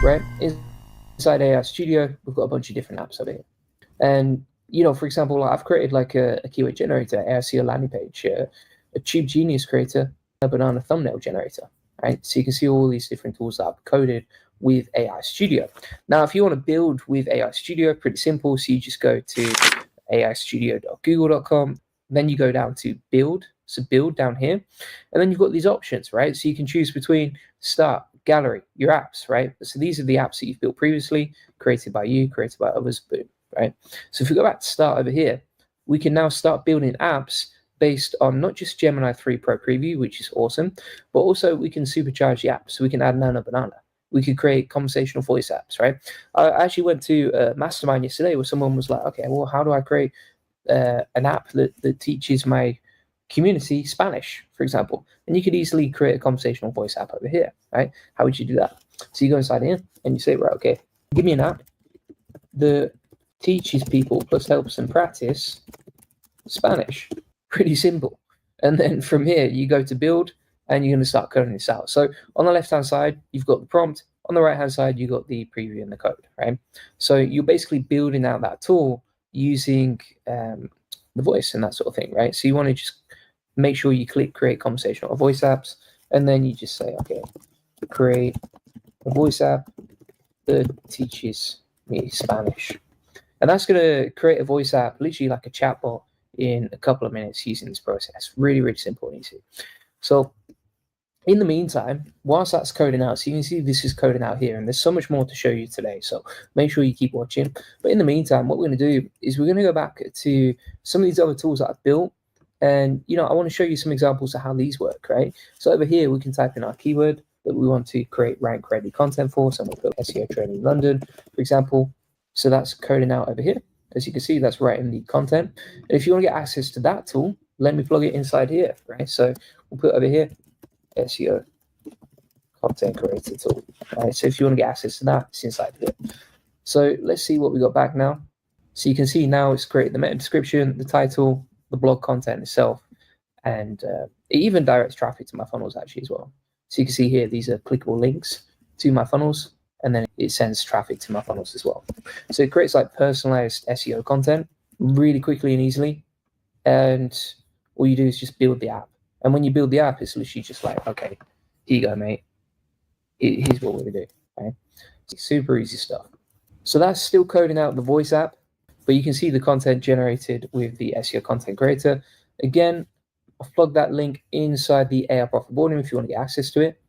right? Inside AI Studio, we've got a bunch of different apps over here. And, for example, I've created like a keyword generator, SEO landing page, a Tube Genius creator, a banana thumbnail generator, right? So you can see all these different tools that I've coded with AI Studio. Now, if you want to build with AI Studio, pretty simple. So you just go to aistudio.google.com, then you go down to build. So build down here, and then you've got these options, right? So you can choose between start, gallery, your apps, right? So these are the apps that you've built previously, created by you, created by others, boom, right? So if we go back to start over here, we can now start building apps based on not just Gemini 3 Pro Preview, which is awesome, but also we can supercharge the app. So we can add Nano Banana. We could create conversational voice apps, right? I actually went to a mastermind yesterday where someone was like, okay, well, how do I create an app that teaches my community Spanish, for example? And you could easily create a conversational voice app over here, right? How would you do that? So you go inside here and you say, right, okay, give me an app that teaches people plus helps them practice Spanish. Pretty simple. And then from here, you go to build and you're going to start coding this out. So on the left-hand side, you've got the prompt. On the right-hand side, you've got the preview and the code, right? So you're basically building out that tool using the voice and that sort of thing, right? So you want to just make sure you click create conversational voice apps, and then you just say, okay, create a voice app that teaches me Spanish. And that's going to create a voice app, literally like a chatbot, in a couple of minutes using this process. Really, really simple and easy. So in the meantime, whilst that's coding out, so you can see this is coding out here, and there's so much more to show you today, so make sure you keep watching. But in the meantime, what we're going to do is we're going to go back to some of these other tools that I've built, and I want to show you some examples of how these work, right? So over here, we can type in our keyword that we want to create rank-ready content for. So I'm going to put SEO training London, for example. So that's coding out over here. As you can see, that's right in the content. And if you want to get access to that tool, let me plug it inside here, right? So we'll put over here, SEO content creator tool, right? So if you want to get access to that, it's inside here. So let's see what we got back now. So you can see now it's created the meta description, the title, the blog content itself, and it even directs traffic to my funnels actually as well. So you can see here, these are clickable links to my funnels, and then it sends traffic to my funnels as well. So it creates like personalized SEO content really quickly and easily. And all you do is just build the app. And when you build the app, it's literally just like, okay, here you go, mate. Here's what we're going to do, right? It's super easy stuff. So that's still coding out the voice app, but you can see the content generated with the SEO content creator. Again, I've plugged that link inside the AI Profit Boardroom if you want to get access to it.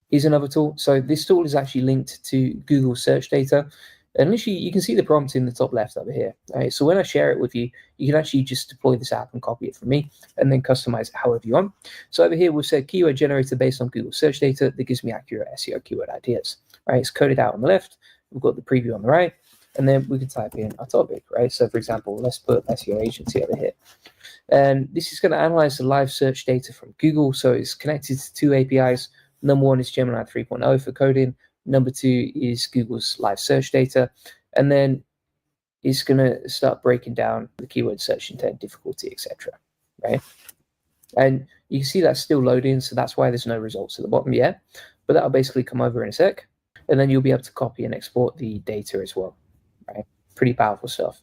Here's another tool. So this tool is actually linked to Google search data. And literally, you can see the prompt in the top left over here. Right? So when I share it with you, you can actually just deploy this app and copy it from me and then customize it however you want. So over here, we've said keyword generator based on Google search data that gives me accurate SEO keyword ideas. Right? It's coded out on the left. We've got the preview on the right. And then we can type in our topic, right? So for example, let's put SEO agency over here. And this is going to analyze the live search data from Google. So it's connected to two APIs. Number one is Gemini 3.0 for coding. Number two is Google's live search data. And then it's going to start breaking down the keyword search intent, difficulty, etc. Right? And you can see that's still loading. So that's why there's no results at the bottom yet. But that'll basically come over in a sec. And then you'll be able to copy and export the data as well. Right? Pretty powerful stuff.